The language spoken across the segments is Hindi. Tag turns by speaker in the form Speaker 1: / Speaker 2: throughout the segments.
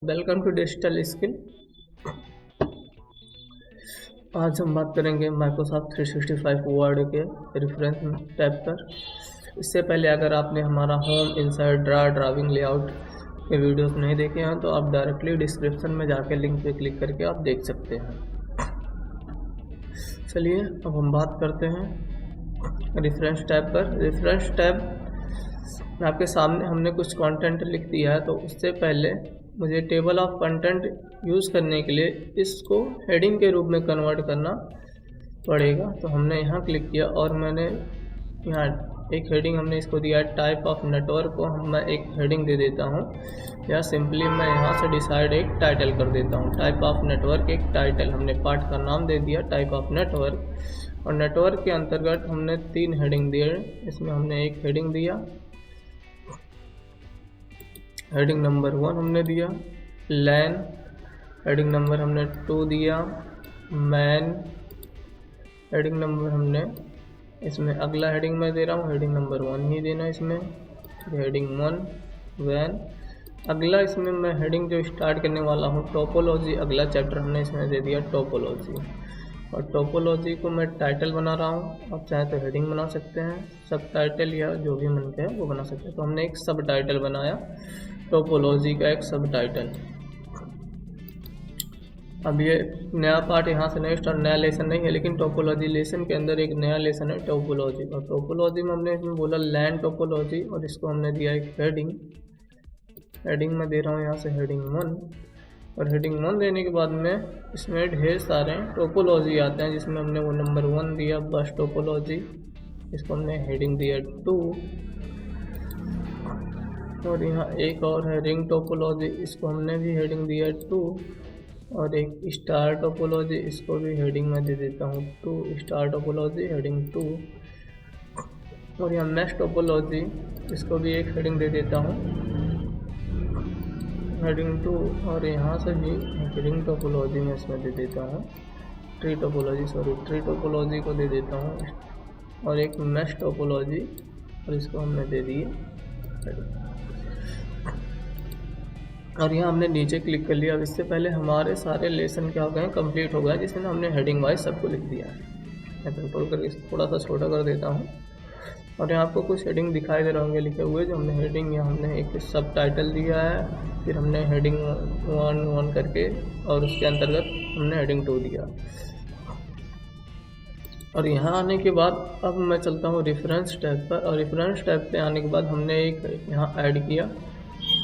Speaker 1: Welcome to digital skill. आज हम बात करेंगे माइक्रोसॉफ्ट 365 वर्ड के रेफरेंस टैब पर। इससे पहले अगर आपने हमारा होम, इनसाइड, ड्राइविंग लेआउट के वीडियोस नहीं देखे हैं तो आप डायरेक्टली डिस्क्रिप्शन में जाके लिंक पे क्लिक करके आप देख सकते हैं। चलिए अब हम बात करते हैं रेफरेंस टैब पर। रेफरेंस टैब आपके सामने हमने कुछ कंटेंट लिख दिया है, तो उससे पहले मुझे टेबल ऑफ कंटेंट यूज़ करने के लिए इसको हेडिंग के रूप में कन्वर्ट करना पड़ेगा। तो हमने यहाँ क्लिक किया और मैंने यहाँ एक हेडिंग हमने इसको दिया है टाइप ऑफ नेटवर्क को मैं एक हेडिंग दे देता हूँ, या सिंपली मैं यहाँ से डिसाइड एक टाइटल कर देता हूँ। टाइप ऑफ नेटवर्क एक टाइटल, हमने पार्ट का नाम दे दिया टाइप ऑफ नेटवर्क। और नेटवर्क के अंतर्गत हमने 3 हेडिंग दिए। इसमें हमने एक हेडिंग दिया, हेडिंग नंबर 1 हमने दिया लैन, हेडिंग नंबर हमने 2 दिया मैन, हेडिंग नंबर हमने इसमें अगला हेडिंग मैं दे रहा हूँ हेडिंग नंबर 1 ही देना इसमें, हेडिंग 1 वैन। अगला इसमें मैं हेडिंग जो स्टार्ट करने वाला हूँ टोपोलॉजी, अगला चैप्टर हमने इसमें दे दिया टोपोलॉजी। और टोपोलॉजी को मैं टाइटल बना रहा हूँ, आप चाहे तो हेडिंग बना सकते हैं, सब टाइटल या जो भी मन के है वो बना सकते हैं। तो हमने एक सब टाइटल बनाया टोपोलॉजी का, एक सब टाइटल। अब ये नया पार्ट यहाँ से नहीं स्टार्ट, नया लेसन नहीं है, लेकिन टोपोलॉजी लेसन के अंदर एक नया लेसन है टोपोलॉजी। और टोपोलॉजी में हमने इसमें बोला लैंड टोपोलॉजी, और इसको हमने दिया एक हेडिंग। हेडिंग में दे रहा हूँ यहाँ से हेडिंग 1, और हेडिंग 1 देने के बाद में इसमें ढेर सारे टोपोलॉजी आते हैं, जिसमें हमने वो नंबर 1 दिया बस टोपोलॉजी, इसको हमने हेडिंग दिया 2। और यहाँ एक और है रिंग टोपोलॉजी, इसको हमने भी हेडिंग दिया 2। और एक स्टार टोपोलॉजी, इसको भी हेडिंग में दे देता हूँ 2, स्टार टोपोलॉजी हेडिंग 2। और यहाँ मैश टोपोलॉजी, इसको भी एक हेडिंग दे देता हूँ हेडिंग 2। और यहाँ से भी रिंग टोपोलॉजी में इसमें दे देता हूँ ट्री टोपोलॉजी को दे देता हूँ, और एक मैश टोपोलॉजी, और इसको हमने दे दिए हेडिंग। और यहाँ हमने नीचे क्लिक कर लिया। अब इससे पहले हमारे सारे लेसन क्या हो गए हैं, कंप्लीट हो गए, जिसमें हमने हेडिंग वाइज सबको लिख दिया है। मैं कंट्रोल करके इसको थोड़ा सा छोटा कर देता हूँ, और यहाँ आपको कुछ हेडिंग दिखाई दे रहे होंगे लिखे हुए, जो हमने हेडिंग, यहाँ हमने एक सब टाइटल दिया है, फिर हमने हेडिंग 1 करके, और उसके अंतर्गत हमने हेडिंग 2 दिया। और यहाँ आने के बाद अब मैं चलता हूँ रेफरेंस टैब पर, और रेफरेंस टैब पे आने के बाद हमने एक यहाँ ऐड किया,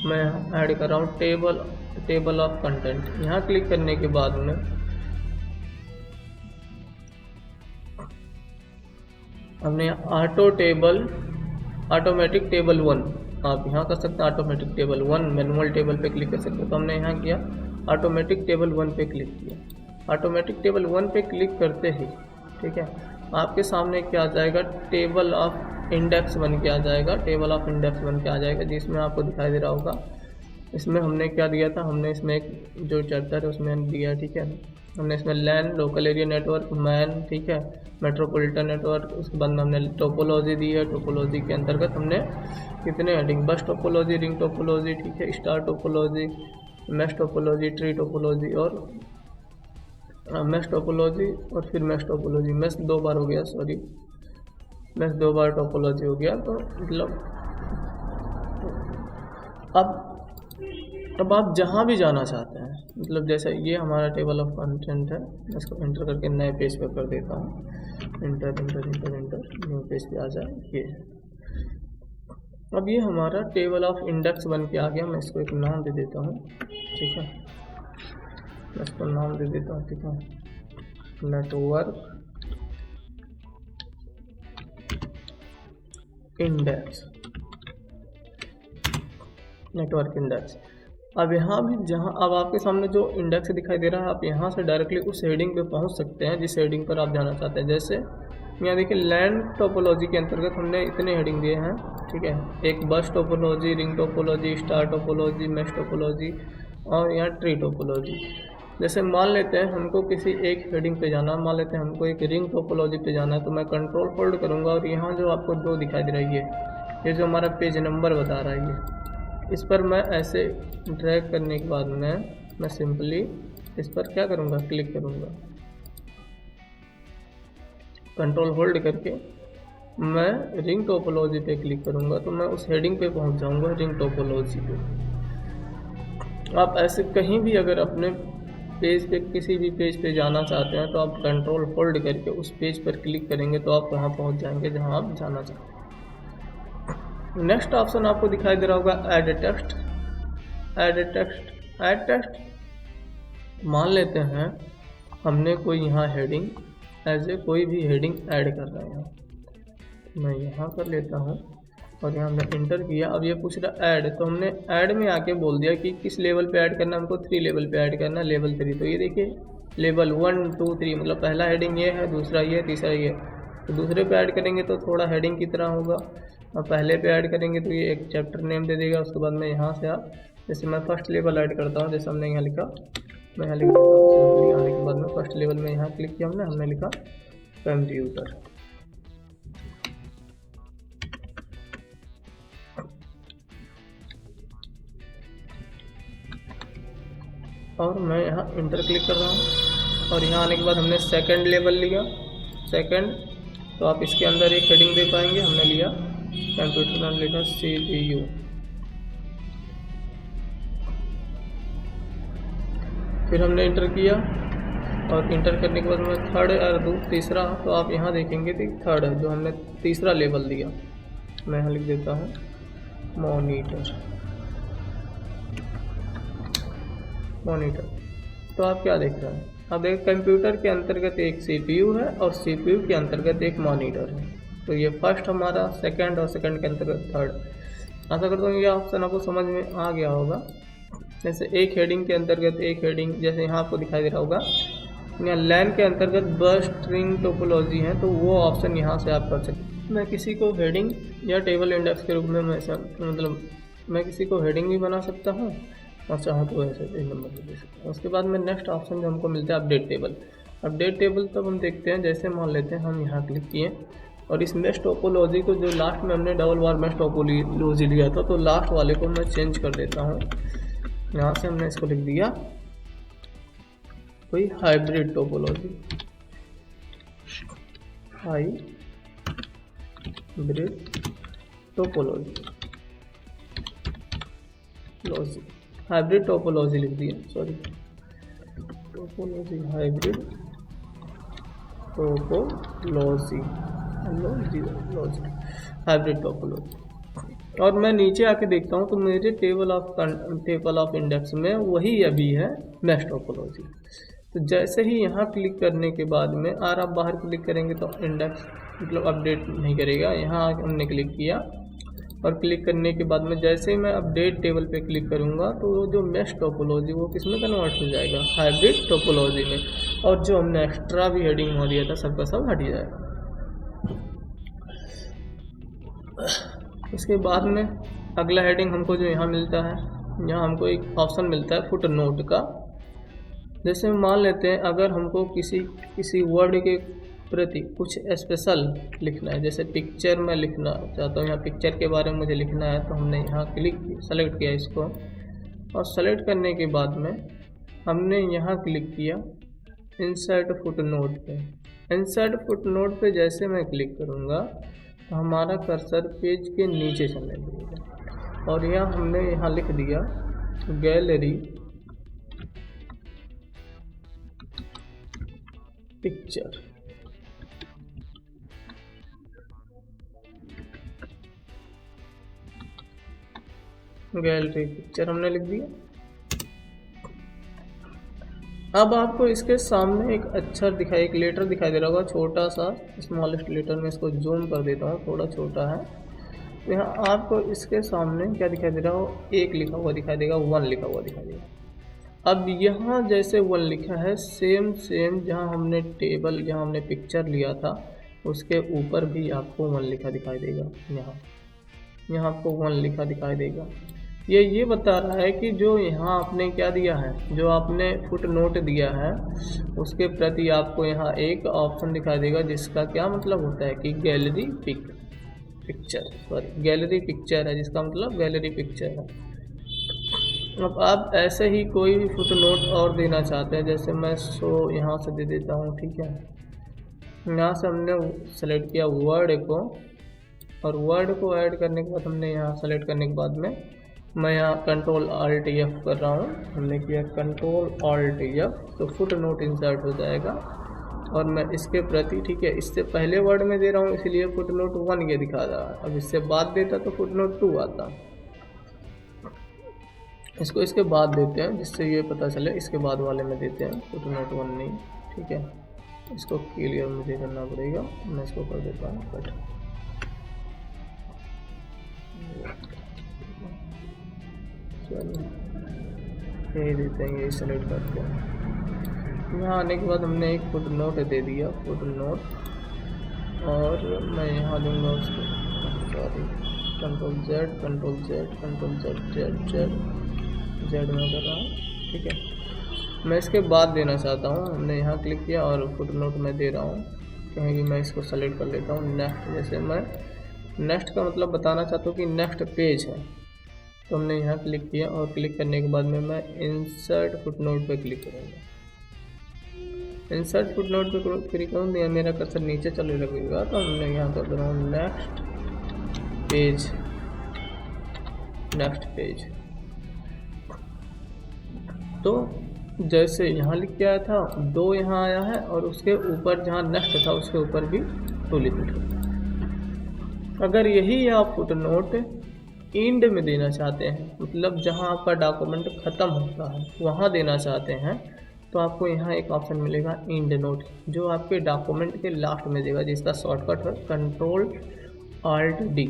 Speaker 1: मैं ऐड कर रहा हूँ टेबल ऑफ कंटेंट। यहाँ क्लिक करने के बाद में हमने ऑटोमेटिक टेबल 1, आप यहाँ कर सकते हैं ऑटोमेटिक टेबल 1, मैनुअल टेबल पे क्लिक कर सकते हैं। तो हमने यहाँ किया ऑटोमेटिक टेबल 1 पे क्लिक किया। ऑटोमेटिक टेबल 1 पे क्लिक करते ही ठीक है, आपके सामने क्या आ जाएगा, टेबल ऑफ इंडेक्स बन के आ जाएगा, टेबल ऑफ इंडेक्स बन के आ जाएगा, जिसमें आपको दिखाई दे रहा होगा। इसमें हमने क्या दिया था, हमने इसमें एक जो चैप्टर है उसमें दिया, ठीक है। हमने इसमें लैन, लोकल एरिया नेटवर्क, मैन, ठीक है, मेट्रोपॉलिटन नेटवर्क, उसके बाद हमने टोपोलॉजी दी है। टोपोलॉजी के अंतर्गत हमने कितने हेडिंग, बस टोपोलॉजी, रिंग टोपोलॉजी, ठीक है, star topology, mesh topology, tree topology, और मैश टोपोलॉजी, और फिर मैश टोपोलॉजी, मैश 2 बार हो गया, सॉरी, मैश 2 बार टोपोलॉजी हो गया। तो मतलब अब आप जहाँ भी जाना चाहते हैं, मतलब जैसे ये हमारा टेबल ऑफ कंटेंट है, इसको एंटर करके नए पेज पे कर देता हूँ, इंटर न्यू पेज पे आ जाए ये। अब ये हमारा टेबल ऑफ इंडेक्स बन के आ गया। मैं इसको एक नाम दे देता हूँ, ठीक है, मैं इसको नाम दे देता हूँ, ठीक है, नेटवर्क इंडेक्स। अब यहाँ भी जहाँ अब आपके सामने जो इंडेक्स दिखाई दे रहा है, आप यहाँ से डायरेक्टली उस हेडिंग पे पहुँच सकते हैं जिस हेडिंग पर आप जाना चाहते हैं। जैसे यहाँ देखिए लैंड टोपोलॉजी के अंतर्गत हमने इतने हेडिंग दिए हैं, ठीक है, एक बस topology, ring topology, star topology, mesh topology, और यहाँ ट्री टोपोलॉजी। जैसे मान लेते हैं हमको किसी एक हेडिंग पे जाना, मान लेते हैं हमको एक रिंग टोपोलॉजी पे जाना है, तो मैं कंट्रोल होल्ड करूँगा, और यहाँ जो आपको 2 दिखाई दे रही है, ये जो हमारा पेज नंबर बता रहा है, इस पर मैं ऐसे ड्रैग करने के बाद मैं सिंपली इस पर क्या करूँगा, क्लिक करूँगा, कंट्रोल होल्ड करके मैं रिंग टोपोलॉजी पे क्लिक करूँगा तो मैं उस हेडिंग पे पहुँच जाऊँगा, रिंग टोपोलॉजी पे। आप ऐसे कहीं भी अगर अपने पेज पे किसी भी पेज पे जाना चाहते हैं तो आप कंट्रोल होल्ड करके उस पेज पर क्लिक करेंगे तो आप वहाँ पहुँच जाएंगे जहाँ आप जाना चाहते हैं। नेक्स्ट ऑप्शन आपको दिखाई दे रहा होगा ऐड टेक्स्ट। ऐड टेक्स्ट मान लेते हैं हमने कोई यहाँ हेडिंग कोई भी हेडिंग ऐड कर रहे हैं, मैं यहाँ कर लेता हूँ और यहाँ हमने इंटर किया। अब ये पूछ रहा ऐड, तो हमने ऐड में आके बोल दिया कि किस लेवल पे ऐड करना है, हमको 3 लेवल पे ऐड करना है, लेवल 3। तो ये देखिए लेवल 1 2 3 मतलब पहला हेडिंग ये है, दूसरा ये, तीसरा ये। तो दूसरे पे ऐड करेंगे तो थोड़ा हेडिंग की तरह होगा, और पहले पे ऐड करेंगे तो ये एक चैप्टर नेम दे देगा। उसके बाद में यहाँ से आप जैसे मैं फर्स्ट लेवल ऐड करता हूँ, जैसे हमने यहाँ लिखा, मैं यहाँ लिख देता हूँ। आने के बाद में फर्स्ट लेवल में यहाँ क्लिक किया हमने लिखा कंप्यूटर। और मैं यहाँ इंटर क्लिक कर रहा हूँ और यहाँ आने के बाद हमने सेकंड लेवल लिया, सेकंड। तो आप इसके अंदर एक हेडिंग दे पाएंगे, हमने लिया कंप्यूटर, नाम लिखा CPU। फिर हमने इंटर किया और इंटर करने के बाद में थर्ड और तीसरा, तो आप यहाँ देखेंगे कि थर्ड है जो हमने तीसरा लेवल दिया। मैं यहाँ लिख देता हूँ मॉनिटर। तो आप क्या देख रहे हैं, अब एक कंप्यूटर के अंतर्गत एक CPU है और CPU के अंतर्गत एक मॉनिटर है। तो ये फर्स्ट हमारा, सेकंड और सेकंड के अंतर्गत थर्ड। आशा करता हूँ ये ऑप्शन आपको समझ में आ गया होगा। जैसे एक हेडिंग के अंतर्गत एक हेडिंग, जैसे यहाँ आपको दिखाई दे रहा होगा यहाँ लैन के अंतर्गत बस स्ट्रिंग टोपोलॉजी है, तो वो ऑप्शन यहाँ से आप कर सकते हैं। मैं किसी को हेडिंग या टेबल इंडेक्स के रूप में मैं किसी को हेडिंग भी बना सकता हूँ और चाहो तो ऐसे नंबर दे सकता हूँ। उसके बाद में नेक्स्ट ऑप्शन जो हमको मिलता है अपडेट टेबल। अपडेट टेबल तब हम देखते हैं, जैसे मान लेते हैं हम यहाँ क्लिक किए और इस मेश टोपोलॉजी को जो लास्ट में हमने डबल बार मेश टोपोलॉजी लिया था, तो लास्ट वाले को मैं चेंज कर देता हूँ। यहाँ से हमने इसको लिख दिया कोई हाइब्रिड टोपोलॉजी, हाइब्रिड टोपोलॉजी लिख दिया, सॉरी टोपोलॉजी, हाइब्रिड टोपोलॉजी। और मैं नीचे आके देखता हूँ तो मेरे टेबल ऑफ इंडेक्स में वही अभी है मेश टोपोलॉजी। तो जैसे ही यहाँ क्लिक करने के बाद में और आप बाहर क्लिक करेंगे तो इंडेक्स मतलब अपडेट नहीं करेगा। यहाँ हमने क्लिक किया और क्लिक करने के बाद में जैसे ही मैं अपडेट टेबल पे क्लिक करूँगा तो वो जो मेश टोपोलॉजी वो किस में कन्वर्ट हो जाएगा, हाइब्रिड टोपोलॉजी में। और जो हमने एक्स्ट्रा भी हेडिंग हो दिया था सबका सब हट जाएगा। इसके बाद में अगला हेडिंग हमको जो यहाँ मिलता है, यहाँ हमको एक ऑप्शन मिलता है फुट नोट का। जैसे मान लेते हैं अगर हमको किसी वर्ड के प्रति कुछ स्पेशल लिखना है, जैसे पिक्चर में लिखना चाहता हूँ, यहाँ पिक्चर के बारे में मुझे लिखना है, तो हमने यहाँ सेलेक्ट किया इसको और सेलेक्ट करने के बाद में हमने यहाँ क्लिक किया इंसर्ट फुट नोट पे। इंसर्ट फुट नोट पे जैसे मैं क्लिक करूँगा तो हमारा कर्सर पेज के नीचे चलने लगेगा और यहाँ हमने यहाँ लिख दिया गैलरी पिक्चर। गैलरी पिक्चर हमने लिख दिया। अब आपको इसके सामने एक अक्षर दिखाई, एक लेटर दिखाई दे रहा होगा, छोटा सा स्मॉलेस्ट लेटर में इसको जूम कर देता हूँ, थोड़ा छोटा है। तो यहाँ आपको इसके सामने क्या दिखाई दे रहा हो, एक लिखा हुआ दिखाई देगा, 1 लिखा हुआ दिखाई देगा। अब यहाँ जैसे 1 लिखा है, सेम जहाँ हमने जहाँ हमने पिक्चर लिया था उसके ऊपर भी आपको 1 लिखा दिखाई देगा। यहाँ आपको 1 लिखा दिखाई देगा। ये बता रहा है कि जो यहाँ आपने क्या दिया है, जो आपने फुट नोट दिया है उसके प्रति आपको यहाँ एक ऑप्शन दिखाई देगा, जिसका क्या मतलब होता है कि गैलरी पिक्चर है, जिसका मतलब गैलरी पिक्चर है। अब आप ऐसे ही कोई भी फुटनोट और देना चाहते हैं, जैसे मैं शो यहाँ से दे देता हूँ, ठीक है। यहाँ से हमने सेलेक्ट किया वर्ड को, और वर्ड को ऐड करने के बाद हमने यहाँ सेलेक्ट करने के बाद में मैं यहाँ कंट्रोल ऑल्ट एफ कर रहा हूँ, हमने किया कंट्रोल ऑल्ट एफ, तो फुटनोट इंसर्ट हो जाएगा। और मैं इसके प्रति, ठीक है, इससे पहले वर्ड में दे रहा हूँ इसलिए फुटनोट 1 ये दिखा रहा है। अब इससे बाद देता तो फुटनोट 2 आता। इसको इसके बाद देते हैं जिससे ये पता चले, इसके बाद वाले में देते हैं फुटनोट 1 नहीं, ठीक है। इसको क्लियर मुझे करना पड़ेगा, मैं इसको कर देता हूँ कट। चलिए यही देते हैं, यही सेलेक्ट करते हैं। यहाँ आने के बाद हमने एक फुटनोट दे दिया, फुटनोट, और मैं यहाँ दूंगा उसको, sorry, control Z control Z control Z Z Z Z में कर रहा हूँ, ठीक है। मैं इसके बाद देना चाहता हूँ, हमने यहाँ क्लिक किया और फुटनोट में दे रहा हूँ, कहीं भी मैं इसको सेलेक्ट कर लेता हूँ नेक्स्ट। जैसे मैं नेक्स्ट का मतलब बताना चाहता हूँ कि नेक्स्ट पेज है, तो हमने यहाँ क्लिक किया और क्लिक करने के बाद में मैं इंसर्ट फुटनोट पे क्लिक करूँगा। इंसर्ट फुटनोट पे क्लिक करूँगा, मेरा कर्सर नीचे चलने लगेगा, तो हमने यहाँ कर दे रहा हूँ नेक्स्ट पेज, नेक्स्ट पेज। तो जैसे यहाँ लिख के आया था 2 यहाँ आया है, और उसके ऊपर जहाँ नेक्स्ट था उसके ऊपर भी 2 लिख दिया। अगर यही आप फुटनोट एंड में देना चाहते हैं, मतलब जहाँ आपका डॉक्यूमेंट ख़त्म होता है वहाँ देना चाहते हैं, तो आपको यहाँ एक ऑप्शन मिलेगा एंड नोट, जो आपके डॉक्यूमेंट के लास्ट में देगा, जिसका शॉर्टकट है control alt D.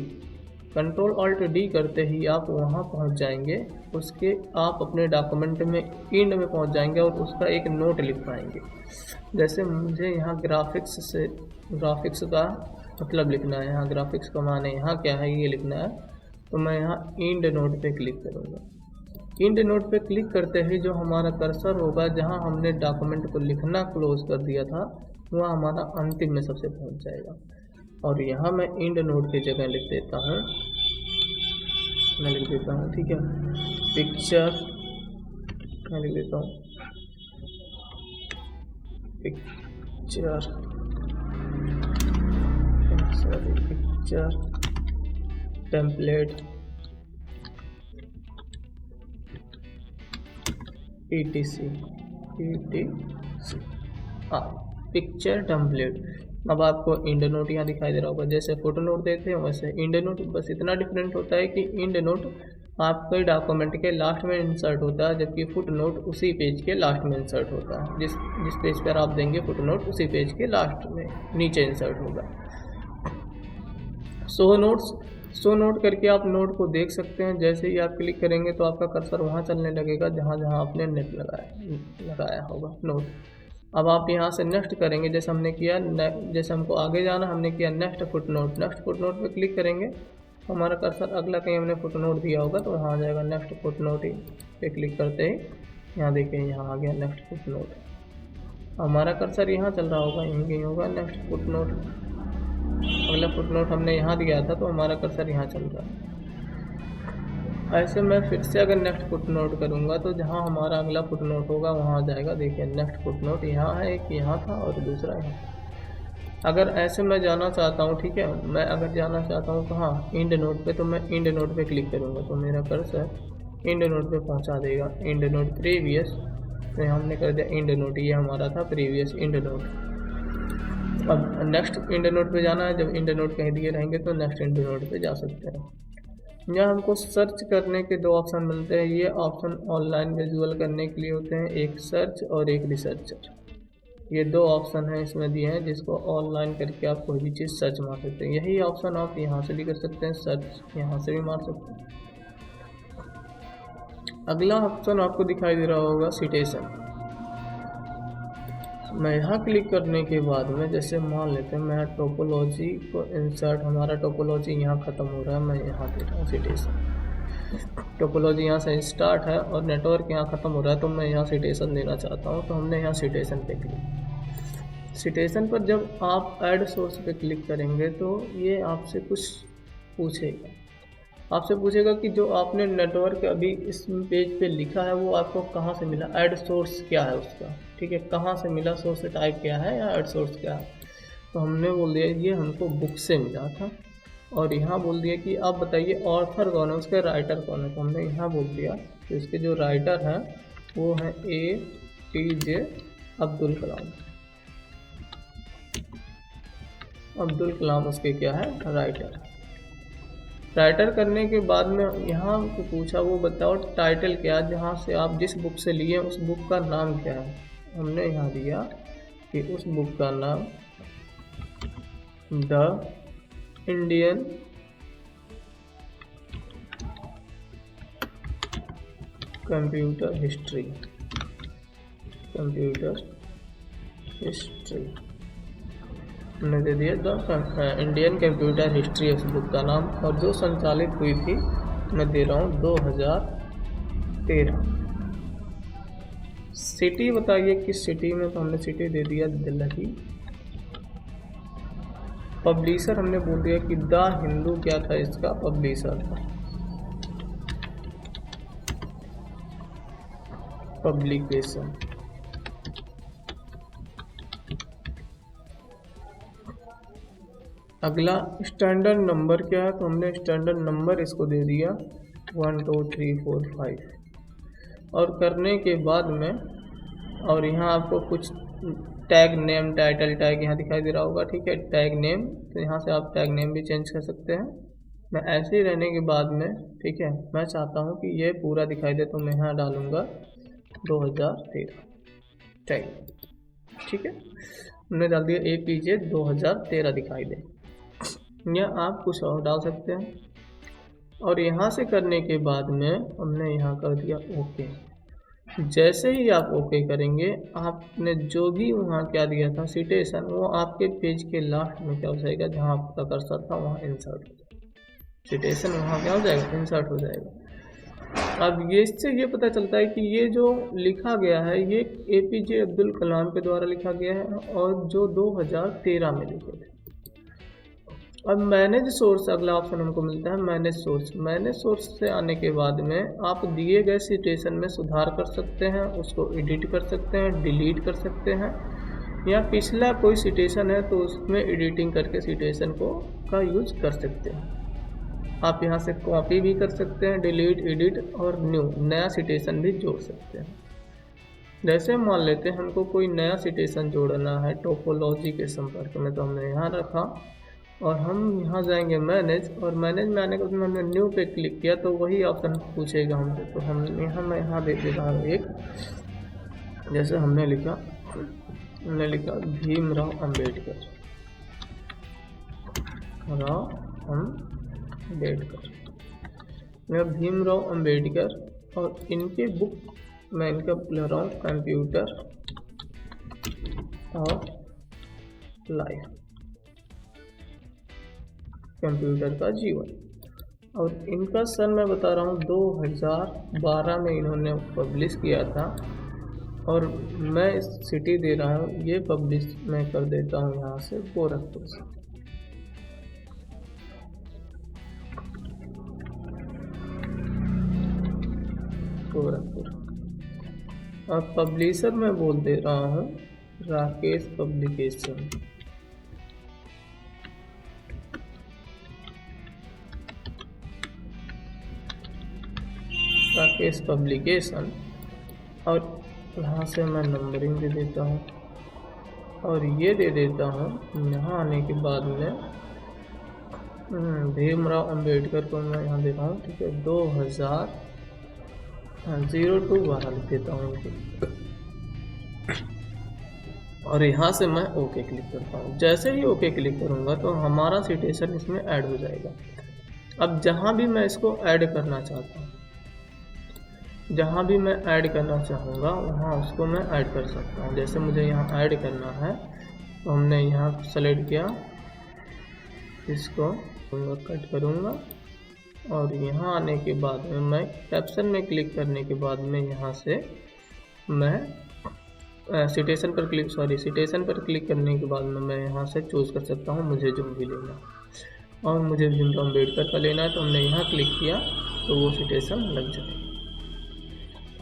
Speaker 1: Control alt D करते ही आप वहाँ पहुँच जाएंगे, उसके आप अपने डॉक्यूमेंट में एंड में पहुँच जाएंगे और उसका एक नोट लिख पाएंगे। जैसे मुझे यहाँ ग्राफिक्स का मतलब लिखना है, यहाँ ग्राफिक्स का माने यहाँ क्या है ये लिखना है, तो मैं यहाँ एंड नोट पे क्लिक करूँगा। एंड नोट पे क्लिक करते ही जो हमारा कर्सर होगा, जहाँ हमने डॉक्यूमेंट को लिखना क्लोज कर दिया था, वह हमारा अंतिम में सबसे पहुँच जाएगा। और यहाँ मैं एंड नोट की जगह लिख देता हूँ, मैं लिख देता हूँ, ठीक है, पिक्चर, मैं लिख देता हूँ पिक्चर, पिक्चर टेम्पलेट etc हाँ, पिक्चर टेम्पलेट। अब आपको एंड नोट यहाँ दिखाई दे रहा होगा, जैसे फोटो नोट देते हैं वैसे एंड नोट, बस इतना डिफरेंट होता है कि एंड नोट आपके डॉक्यूमेंट के लास्ट में इंसर्ट होता है, जबकि फुट नोट उसी पेज के लास्ट में इंसर्ट होता है। जिस पेज पर आप देंगे फुट नोट, उसी पेज के लास्ट में नीचे इंसर्ट होगा। शो नोट करके आप नोट को देख सकते हैं। जैसे ही आप क्लिक करेंगे तो आपका कर्सर वहाँ चलने लगेगा जहाँ जहाँ आपने नेट लगाया होगा नोट। अब आप यहाँ से नेक्स्ट करेंगे, जैसे हमने किया, जैसे हमको आगे जाना, हमने किया नेक्स्ट फुटनोट। नेक्स्ट फुटनोट पे क्लिक करेंगे, हमारा कर्सर अगला कहीं हमने फुटनोट दिया होगा तो वहाँ आ जाएगा नेक्स्ट फुटनोट पे क्लिक करते ही यहाँ देखिए यहाँ आ गया नेक्स्ट फुटनोट। हमारा कर्सर यहाँ चल रहा होगा, यहीं कहीं होगा नेक्स्ट फुटनोट। अगला फुटनोट हमने यहाँ दिया था तो हमारा कर्सर यहाँ चल रहा है। ऐसे मैं फिर से अगर नेक्स्ट फुटनोट करूँगा तो जहाँ हमारा अगला फुटनोट होगा वहाँ आ जाएगा। देखिए नेक्स्ट फुटनोट यहाँ है, एक यहाँ था और दूसरा यहाँ। अगर ऐसे मैं जाना चाहता हूँ, ठीक है, मैं अगर जाना चाहता हूँ तो हाँ एंड नोट पे, तो मैं एंड नोट पे क्लिक करूँगा तो मेरा कर्सर एंड नोट पे पहुँचा देगा। एंड नोट प्रीवियस, तो हमने कर दिया एंड नोट, ये हमारा था प्रीवियस एंड नोट। अब नेक्स्ट एंड नोट पे जाना है, जब एंड नोट कहीं दिए रहेंगे तो नेक्स्ट एंड नोट पे जा सकते हैं। यहाँ हमको सर्च करने के दो ऑप्शन मिलते हैं। ये ऑप्शन ऑनलाइन विजुअल करने के लिए होते हैं, एक सर्च और एक रिसर्चर। ये दो ऑप्शन हैं इसमें दिए हैं, जिसको ऑनलाइन करके आप कोई भी चीज़ सर्च मार सकते हैं। यही ऑप्शन आप यहाँ से भी कर सकते हैं, सर्च यहाँ से भी मार सकते हैं। अगला ऑप्शन आपको दिखाई दे रहा होगा सिटेशन। मैं यहाँ क्लिक करने के बाद में, जैसे मान लेते हैं मैं टोपोलॉजी को इंसर्ट, हमारा टोपोलॉजी यहाँ ख़त्म हो रहा है, मैं यहाँ दे रहा हूँ सिटेशन। टोपोलॉजी यहाँ से स्टार्ट है और नेटवर्क यहाँ ख़त्म हो रहा है, तो मैं यहाँ सिटेशन देना चाहता हूँ। तो हमने यहाँ सिटेशन पे क्लिक। सिटेशन पर जब आप ऐड सोर्स पे क्लिक करेंगे तो ये आपसे कुछ पूछेगा। आपसे पूछेगा कि जो आपने नेटवर्क अभी इस पेज पे लिखा है वो आपको कहाँ से मिला, ऐड सोर्स क्या है उसका, ठीक है, कहाँ से मिला, सोर्स टाइप क्या है या ऐड सोर्स क्या है। तो हमने बोल दिया ये हमको बुक से मिला था। और यहाँ बोल दिया कि आप बताइए ऑथर कौन है, उसके राइटर कौन है। तो हमने यहाँ बोल दिया कि उसके जो राइटर हैं वो हैं APJ अब्दुल कलाम। अब्दुल कलाम उसके क्या है, राइटर। राइटर करने के बाद में यहाँ को पूछा वो बताओ टाइटल क्या है, जहाँ से आप जिस बुक से लिए उस बुक का नाम क्या है। हमने यहाँ दिया कि उस बुक का नाम द इंडियन कंप्यूटर हिस्ट्री, हमने दे दिया द इंडियन कंप्यूटर हिस्ट्री उस बुक का नाम। और जो संचालित हुई थी मैं दे रहा हूँ 2013। सिटी बताइए किस सिटी में, तो हमने सिटी दे दिया दिल्ली। पब्लिशर हमने बोल दिया कि द हिंदू क्या था, इसका पब्लिशर था, पब्लिकेशन। अगला स्टैंडर्ड नंबर क्या है, तो हमने स्टैंडर्ड नंबर इसको दे दिया 1 2 3 4 5। और करने के बाद में और यहाँ आपको कुछ टैग नेम, टाइटल टैग यहाँ दिखाई दे रहा होगा, ठीक है, टैग नेम। तो यहाँ से आप टैग नेम भी चेंज कर सकते हैं। मैं ऐसे ही रहने के बाद में, ठीक है, मैं चाहता हूँ कि ये पूरा दिखाई दे, तो मैं यहाँ डालूँगा 2013 टैग, ठीक है। हमने डाल दिया APJ 2013 दिखाई दे, या आप कुछ और डाल सकते हैं। और यहाँ से करने के बाद में हमने यहाँ कर दिया ओके। जैसे ही आप ओके करेंगे, आपने जो भी वहाँ क्या दिया था सिटेशन, वो आपके पेज के लास्ट में क्या हो जाएगा, जहाँ आपका कर्सर था वहाँ इंसर्ट हो जाएगा, सिटेशन वहाँ क्या हो जाएगा, इंसर्ट हो जाएगा। अब ये इससे ये पता चलता है कि ये जो लिखा गया है ये APJ अब्दुल कलाम के द्वारा लिखा गया है, और जो 2013 में लिखे थे। अब मैनेज सोर्स अगला ऑप्शन हमको मिलता है, मैनेज सोर्स। मैनेज सोर्स से आने के बाद में आप दिए गए सिटेशन में सुधार कर सकते हैं, उसको एडिट कर सकते हैं, डिलीट कर सकते हैं, या पिछला कोई सिटेशन है तो उसमें एडिटिंग करके सिटेशन को का यूज कर सकते हैं। आप यहाँ से कॉपी भी कर सकते हैं, डिलीट, एडिट और नया सिटेशन भी जोड़ सकते हैं। जैसे मान लेते हैं हमको कोई नया सिटेशन जोड़ना है टोपोलॉजी के संपर्क में, तो हमने यहाँ रखा और हम यहाँ जाएंगे मैनेज, और मैनेज में आने के बाद हमने न्यू पे क्लिक किया तो वही ऑप्शन पूछेगा हमसे। तो हम मैं यहाँ दे दे रहा हूँ एक, जैसे हमने लिखा भीमराव अम्बेडकर, मैं भीमराव अम्बेडकर, और इनके बुक मैं इनका लिख रहा हूँ कंप्यूटर और लाइफ, कंप्यूटर का जीवन। और इनका सन मैं बता रहा हूँ 2012 में इन्होंने पब्लिश किया था, और मैं इस सिटी दे रहा हूँ, ये पब्लिश मैं कर देता हूँ यहाँ से गोरखपुर से। गोरखपुर। और पब्लिशर मैं बोल दे रहा हूँ राकेश पब्लिकेशन। राकेश पब्लिकेशन। और यहाँ से मैं नंबरिंग दे देता हूँ, और ये दे देता हूँ यहाँ आने के बाद में भीमराव अम्बेडकर को मैं यहाँ दे रहा हूँ, ठीक है, 2002 लिख देता हूँ। और यहाँ से मैं ओके क्लिक करता हूँ। जैसे ही ओके क्लिक करूँगा तो हमारा सिटेशन इसमें ऐड हो जाएगा। अब जहाँ भी मैं इसको ऐड करना चाहता हूँ, जहाँ भी मैं ऐड करना चाहूँगा वहाँ उसको मैं ऐड कर सकता हूँ। जैसे मुझे यहाँ ऐड करना है तो हमने यहाँ सेलेक्ट किया, इसको कट करूँगा, और यहाँ आने के बाद में मैं कैप्शन में क्लिक करने के बाद में यहाँ से मैं सिटेशन पर क्लिक करने के बाद में मैं यहाँ से चूज़ कर सकता हूँ मुझे जो भी लेना। और मुझे भीमराव अम्बेडकर का लेना है, तो हमने यहाँ क्लिक किया तो वो सिटेशन लग जाएगी।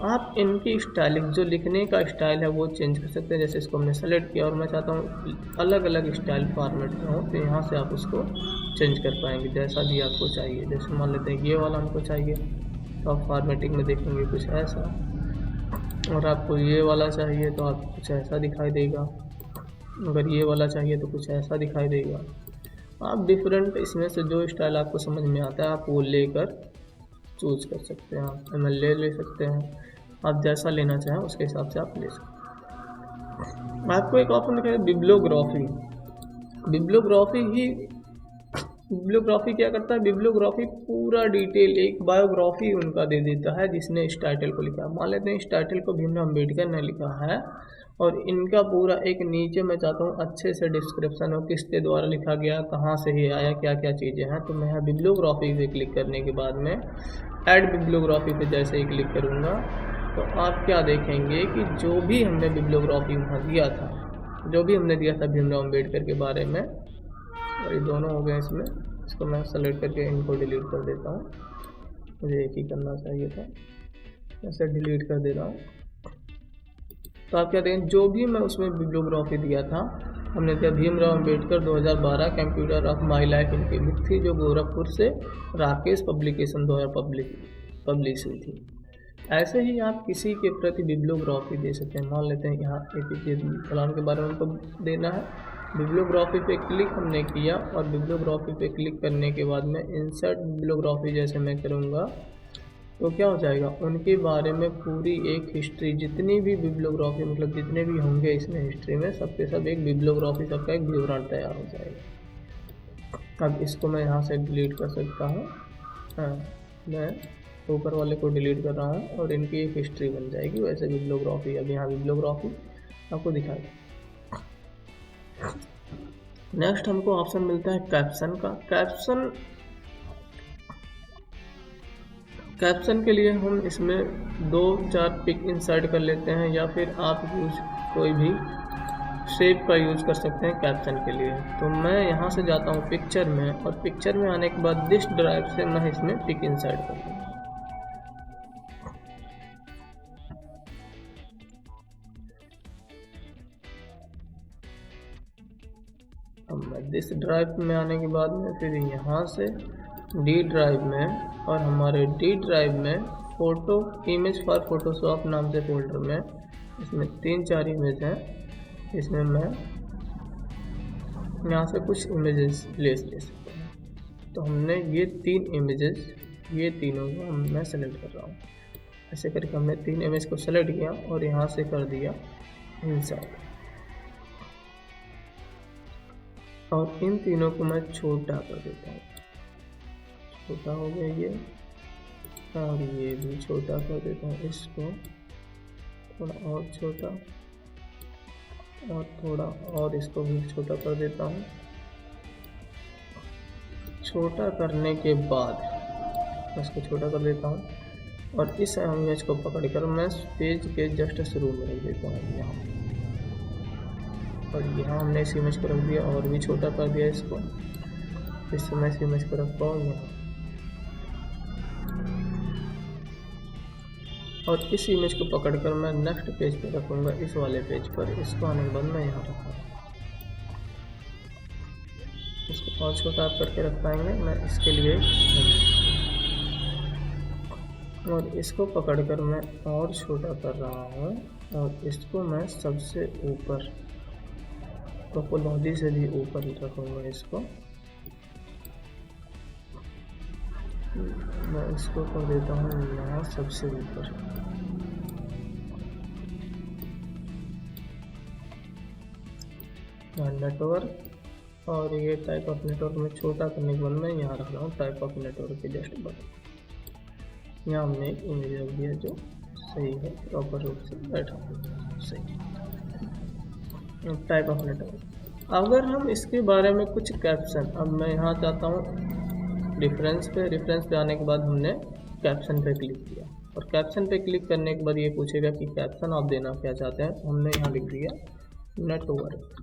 Speaker 1: आप इनकी स्टाइलिंग, जो लिखने का स्टाइल है वो चेंज कर सकते हैं। जैसे इसको हमने सेलेक्ट किया और मैं चाहता हूँ अलग अलग स्टाइल फॉर्मेट में हो, तो यहाँ से आप उसको चेंज कर पाएंगे जैसा भी आपको चाहिए। जैसे मान लेते हैं ये वाला हमको चाहिए, तो आप फॉर्मेटिंग में देखेंगे कुछ ऐसा, और आपको ये वाला चाहिए तो आप कुछ ऐसा दिखाई देगा, अगर ये वाला चाहिए तो कुछ ऐसा दिखाई देगा। आप डिफरेंट इसमें से जो स्टाइल आपको समझ में आता है आप वो लेकर चूज कर सकते हैं। आप MLA ले सकते हैं, आप जैसा लेना चाहें उसके हिसाब से आप ले सकते हैं। आपको एक ऑप्शन दिखाई बिब्लियोग्राफी। बिब्लियोग्राफी क्या करता है? बिब्लियोग्राफी पूरा डिटेल एक बायोग्राफी उनका दे देता है जिसने इस टाइटल को लिखा है। मान लेते हैं इस टाइटल को भीमराव अम्बेडकर ने लिखा है और इनका पूरा एक नीचे मैं चाहता हूँ अच्छे से डिस्क्रिप्शन हो, किसके द्वारा लिखा गया, कहाँ से ही आया, क्या क्या चीज़ें हैं। तो मैं यहाँ बिब्लियोग्राफी पे क्लिक करने के बाद में ऐड बिब्लियोग्राफी पे जैसे ही क्लिक करूँगा तो आप क्या देखेंगे कि जो भी हमने बिब्लियोग्राफी वहाँ दिया था, जो भी हमने दिया था भीमराव अम्बेडकर के बारे में, और ये दोनों हो गए इसमें, इसको मैं सेलेक्ट करके इनको डिलीट कर देता हूँ। मुझे एक ही करना चाहिए था, ऐसे डिलीट कर दे रहा हूँ। तो आप क्या देखें, जो भी मैं उसमें बिब्लियोग्राफी दिया था, हमने दिया Bhimrao Ambedkar 2012 computer of my life इनकी बुक थी, जो गोरखपुर से राकेश पब्लिकेशन द्वारा पब्लिश हुई थी। ऐसे ही आप किसी के प्रति बिब्लियोग्राफी दे सकते हैं। मान लेते हैं यहाँ APJ कलाम के बारे में हमको देना है, बिब्लियोग्राफी पे क्लिक हमने किया और बिब्लियोग्राफी पे क्लिक करने के बाद में इंसर्ट बिब्लियोग्राफी जैसे मैं करूँगा तो क्या हो जाएगा, उनके बारे में पूरी एक हिस्ट्री, जितनी भी बिब्लियोग्राफी मतलब जितने भी होंगे इसमें हिस्ट्री में, सबके सब एक बिब्लियोग्राफी सबका एक विवरण तैयार हो जाएगा। अब इसको मैं यहाँ से डिलीट कर सकता हूँ। हाँ, मैं ऊपर वाले को डिलीट कर रहा हूँ और इनकी एक हिस्ट्री बन जाएगी। वैसे बिब्लियोग्राफी, अब यहाँ बिब्लियोग्राफी आपको दिखाएगा। नेक्स्ट हमको ऑप्शन मिलता है कैप्शन का। कैप्शन के लिए हम इसमें 2-4 पिक इंसर्ट कर लेते हैं, या फिर आप कोई भी शेप का यूज़ कर सकते हैं कैप्शन के लिए। तो मैं यहाँ से जाता हूँ पिक्चर में, और पिक्चर में आने के बाद दिस ड्राइव से मैं इसमें पिक इंसर्ट कर दूँगा। अब मैं दिस ड्राइव में आने के बाद में फिर यहाँ से D ड्राइव में, और हमारे D ड्राइव में फ़ोटो इमेज फॉर फोटोशॉप नाम से फोल्डर में, इसमें 3-4 इमेज हैं। इसमें मैं यहाँ से कुछ इमेजेस ले सकता हूँ। तो हमने ये 3 इमेजेस, ये तीनों को मैं सेलेक्ट कर रहा हूँ। ऐसे करके हमने 3 इमेज को सेलेक्ट किया और यहाँ से कर दिया इंसर्ट, और इन तीनों को मैं छोटा कर देता हूँ। छोटा हो गया ये, और ये भी छोटा कर देता हूँ। इसको थोड़ा और छोटा, और थोड़ा और इसको भी छोटा कर देता हूँ। छोटा करने के बाद इसको छोटा कर देता हूँ, और इस इमेज को पकड़कर मैं पेज के जस्ट शुरू में रख देता हूँ यहाँ, और यहाँ हमने इस इमेज को रख दिया और भी छोटा कर दिया इसको। इस समय इस इमेज को रखता हूँ यहाँ, और इस इमेज को पकड़कर मैं नेक्स्ट पेज पे रखूँगा, इस वाले पेज पर। इसको आने के बाद मैं यहाँ रखूँगा, इसको और छोटा आप करके रख पाएंगे, मैं इसके लिए। और इसको पकड़कर मैं और छोटा कर रहा हूँ, और इसको मैं सबसे ऊपर टोपोलॉजी से भी ऊपर रखूँगा। इसको मैं इसको कर देता हूँ यहाँ सबसे ऊपर। नेटवर्क, और ये टाइप ऑफ नेटवर्क में छोटा करने के बाद मैं यहाँ रख रहा हूँ टाइप ऑफ नेटवर्क के जस्ट बटन। यहाँ हमने एक इमेज रख दिया जो सही है, प्रॉपर रूप से बैठा हुआ सही। टाइप ऑफ नेटवर्क, अगर हम इसके बारे में कुछ कैप्शन, अब मैं यहाँ चाहता हूँ रेफरेंस पे आने के बाद हमने कैप्शन पे क्लिक किया, और कैप्शन पे क्लिक करने के बाद ये पूछेगा कि कैप्शन आप देना क्या चाहते हैं। हमने यहाँ लिख दिया नेटवर्क।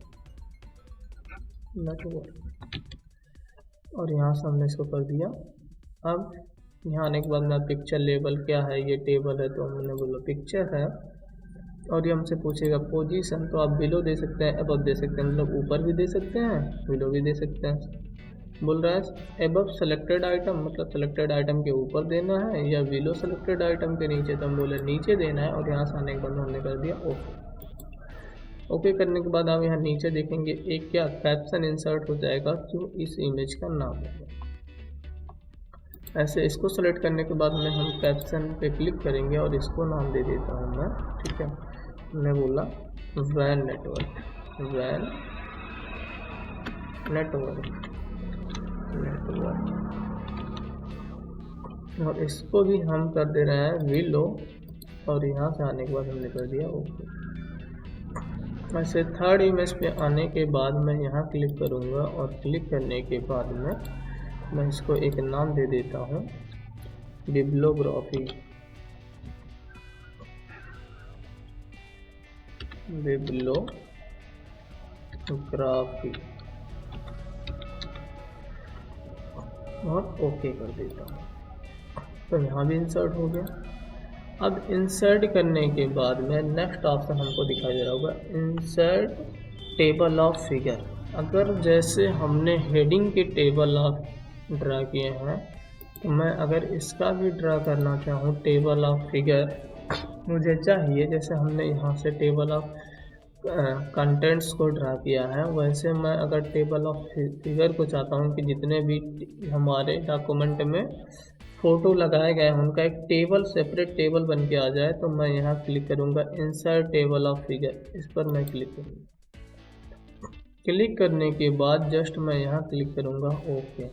Speaker 1: और यहाँ से हमने इसको कर दिया। अब यहाँ आने के बाद में पिक्चर लेबल क्या है, ये टेबल है तो हमने बोला पिक्चर है। और ये हमसे पूछेगा पोजीशन, तो आप बिलो दे सकते हैं, अबव दे सकते हैं, मतलब ऊपर भी दे सकते हैं, बिलो भी दे सकते हैं। बोल रहा है एबव सेलेक्टेड आइटम, मतलब सेलेक्टेड आइटम के ऊपर देना है या बिलो सेलेक्टेड आइटम के नीचे, तो हम बोले नीचे देना है। और यहाँ से आने के बाद हमने कर दिया ओके। ओके करने के बाद आप यहाँ नीचे देखेंगे एक क्या कैप्शन इंसर्ट हो जाएगा जो इस इमेज का नाम है। ऐसे इसको सेलेक्ट करने के बाद में हम कैप्शन पे क्लिक करेंगे और इसको नाम दे देता हूँ मैं, ठीक है। मैं बोला वैन नेटवर्क, वैन नेटवर्क, और इसको भी हम कर दे रहे हैं विलो। और यहाँ से आने के बाद हमने कर दिया ओके। ऐसे थर्ड इमेज पे आने के बाद मैं यहाँ क्लिक करूँगा और क्लिक करने के बाद में मैं इसको एक नाम दे देता हूँ बिब्लोग्राफी, बिब्लोग्राफी, और ओके कर देता हूँ। तो यहाँ भी इंसर्ट हो गया। अब इंसर्ट करने के बाद में नेक्स्ट ऑप्शन हमको दिखाई दे रहा होगा इंसर्ट टेबल ऑफ फिगर। अगर जैसे हमने हेडिंग के टेबल ऑफ ड्रा किए हैं, तो मैं अगर इसका भी ड्रा करना चाहूँ टेबल ऑफ फिगर, मुझे चाहिए जैसे हमने यहाँ से टेबल ऑफ कंटेंट्स को ड्रा किया है, वैसे मैं अगर टेबल ऑफ फिगर को चाहता हूँ कि जितने भी हमारे डॉक्यूमेंट में फ़ोटो लगाए गए हैं उनका एक टेबल, सेपरेट टेबल बन के आ जाए, तो मैं यहाँ क्लिक करूँगा इंसर्ट टेबल ऑफ फिगर, इस पर मैं क्लिक करूँगा। क्लिक करने के बाद जस्ट मैं यहाँ क्लिक करूँगा ओके।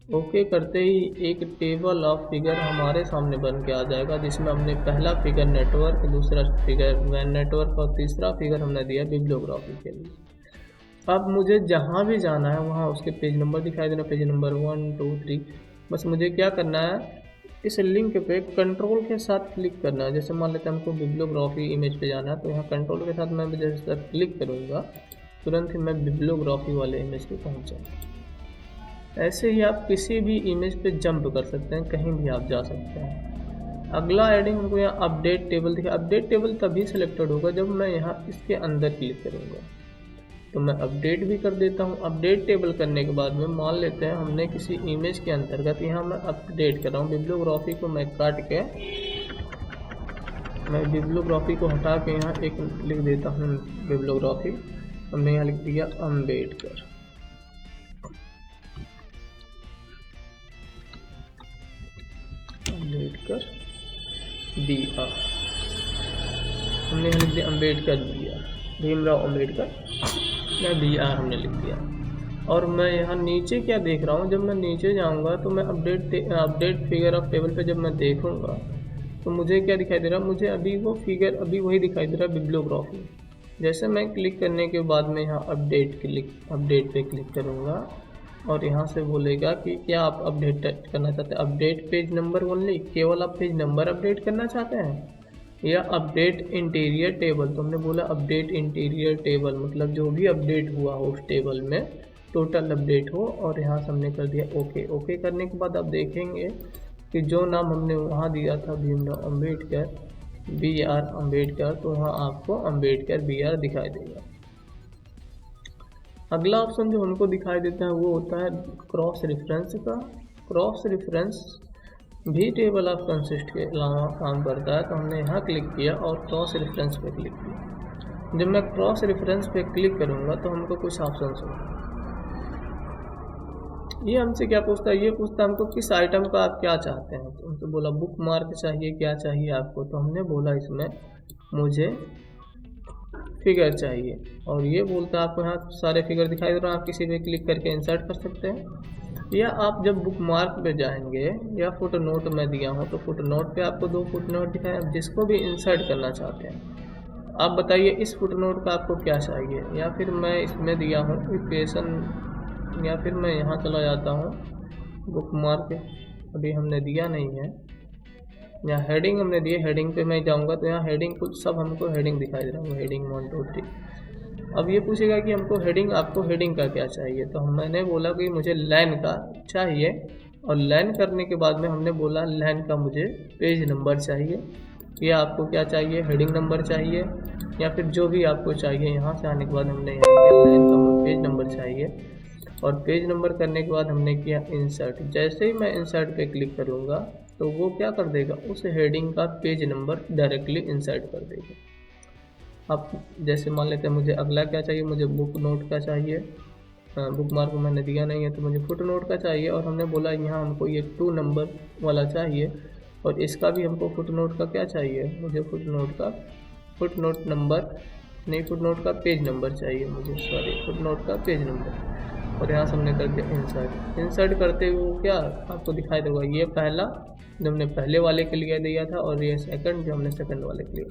Speaker 1: ओके करते ही एक टेबल ऑफ फिगर हमारे सामने बन के आ जाएगा, जिसमें हमने पहला फिगर नेटवर्क, दूसरा फिगर वैन नेटवर्क और तीसरा फिगर हमने दिया बिब्लियोग्राफी के लिए। अब मुझे जहाँ भी जाना है वहाँ उसके पेज नंबर दिखाई देना, पेज नंबर 1 2 3। बस मुझे क्या करना है, इस लिंक पे कंट्रोल के साथ क्लिक करना है। जैसे मान लेते हैं हमको बिब्लियोग्राफी इमेज पे जाना है, तो यहाँ कंट्रोल के साथ मैं जैसे क्लिक करूँगा तुरंत ही मैं बिब्लियोग्राफी वाले इमेज पे पहुँच जाऊँगा। ऐसे ही आप किसी भी इमेज पे जंप कर सकते हैं, कहीं भी आप जा सकते हैं। अगला एडिंग हमको यहाँ अपडेट टेबल दिखा। अपडेट टेबल तभी सिलेक्टेड होगा जब मैं यहाँ इसके अंदर क्लिक करूँगा, तो मैं अपडेट भी कर देता हूँ। अपडेट टेबल करने के बाद में मान लेते हैं हमने किसी इमेज के अंतर्गत यहाँ मैं अपडेट कर रहा हूँ। बिब्लियोग्राफी को मैं काट के, मैं बिब्लियोग्राफी को हटा के यहाँ एक लिख देता हूँ बिब्लियोग्राफी। हमने यहाँ लिख दिया अम्बेडकर। अम्बेडकर BR, हमने यहाँ लिख दिया अम्बेडकर BR, भीमराव अम्बेडकर या BR हमने लिख दिया। और मैं यहाँ नीचे क्या देख रहा हूँ, जब मैं नीचे जाऊँगा तो मैं अपडेट फिगर ऑफ टेबल पे जब मैं देखूँगा तो मुझे क्या दिखाई दे रहा है, मुझे अभी वो फिगर अभी वही दिखाई दे रहा है बिब्लियोग्राफी। जैसे मैं क्लिक करने के बाद में यहाँ अपडेट पे क्लिक करूँगा और यहाँ से बोलेगा कि क्या आप अपडेट करना चाहते हैं, अपडेट पेज नंबर ओनली, केवल आप पेज नंबर अपडेट करना चाहते हैं, या अपडेट इंटीरियर टेबल। तो हमने बोला अपडेट इंटीरियर टेबल, मतलब जो भी अपडेट हुआ हो उस टेबल में टोटल अपडेट हो। और यहाँ से हमने कर दिया ओके। ओके करने के बाद आप देखेंगे कि जो नाम हमने वहाँ दिया था भीमराव अम्बेडकर BR अम्बेडकर, तो वहाँ आपको अम्बेडकर BR दिखाई देगा। अगला ऑप्शन जो हमको दिखाई देता है वो होता है क्रॉस रेफरेंस का। क्रॉस रेफरेंस भी टेबल ऑफ कंसिस्ट के अलावा काम करता है, तो हमने यहाँ क्लिक किया और क्रॉस रेफरेंस पे क्लिक किया। जब मैं क्रॉस रेफरेंस पे क्लिक करूँगा तो हमको कुछ ऑप्शन होगा। ये हमसे क्या पूछता है, ये पूछता है हमको किस आइटम का आप क्या चाहते हैं। तो हमसे बोला बुक मार्क चाहिए, क्या चाहिए आपको, तो हमने बोला इसमें मुझे फिगर चाहिए। और ये बोलता है आपको यहाँ सारे फिगर दिखाई दे रहे हैं, आप किसी पे क्लिक करके इंसर्ट कर सकते हैं। या आप जब बुक मार्क पे जाएंगे या फुट नोट में दिया हूँ तो फुट नोट पे आपको 2 फुट नोट दिखाए, आप जिसको भी इंसर्ट करना चाहते हैं आप बताइए इस फुट नोट का आपको क्या चाहिए। या फिर मैं इसमें दिया हूँ इक्वेशन, या फिर मैं यहाँ चला जाता हूँ बुक मार्क, अभी हमने दिया नहीं है, यहाँ हेडिंग हमने दिए, हेडिंग पे मैं जाऊँगा तो यहाँ हेडिंग कुछ सब हमको हेडिंग दिखाई दे रहा है, हेडिंग 1 2 3। अब ये पूछेगा कि हमको हेडिंग, आपको हेडिंग का क्या चाहिए, तो मैंने बोला कि मुझे लाइन का चाहिए, और लाइन करने के बाद में हमने बोला लाइन का मुझे पेज नंबर चाहिए। या आपको क्या चाहिए, हेडिंग नंबर चाहिए, या फिर जो भी आपको चाहिए। यहाँ से आने के बाद हमने यहाँ किया लाइन का पेज नंबर चाहिए, और पेज नंबर करने के बाद हमने किया इंसर्ट। जैसे ही मैं इंसर्ट पे क्लिक करूँगा तो वो क्या कर देगा, उस हेडिंग का पेज नंबर डायरेक्टली इंसर्ट कर देगा। अब जैसे मान लेते हैं मुझे अगला क्या चाहिए, मुझे बुक नोट का चाहिए, बुक मार्क मैंने दिया नहीं है तो मुझे फुट नोट का चाहिए, और हमने बोला यहाँ हमको ये 2 नंबर वाला चाहिए, और इसका भी हमको फुट नोट का क्या चाहिए, मुझे फुट नोट नंबर नहीं, फुट नोट का पेज नंबर चाहिए मुझे, सॉरी फुट नोट का पेज नंबर। और यहाँ से हमने कर दिया इंसर्ट करते हुए क्या आपको दिखाई देगा, ये पहला जो हमने पहले वाले के लिए दिया था, और ये सेकंड जो हमने सेकंड वाले के लिए।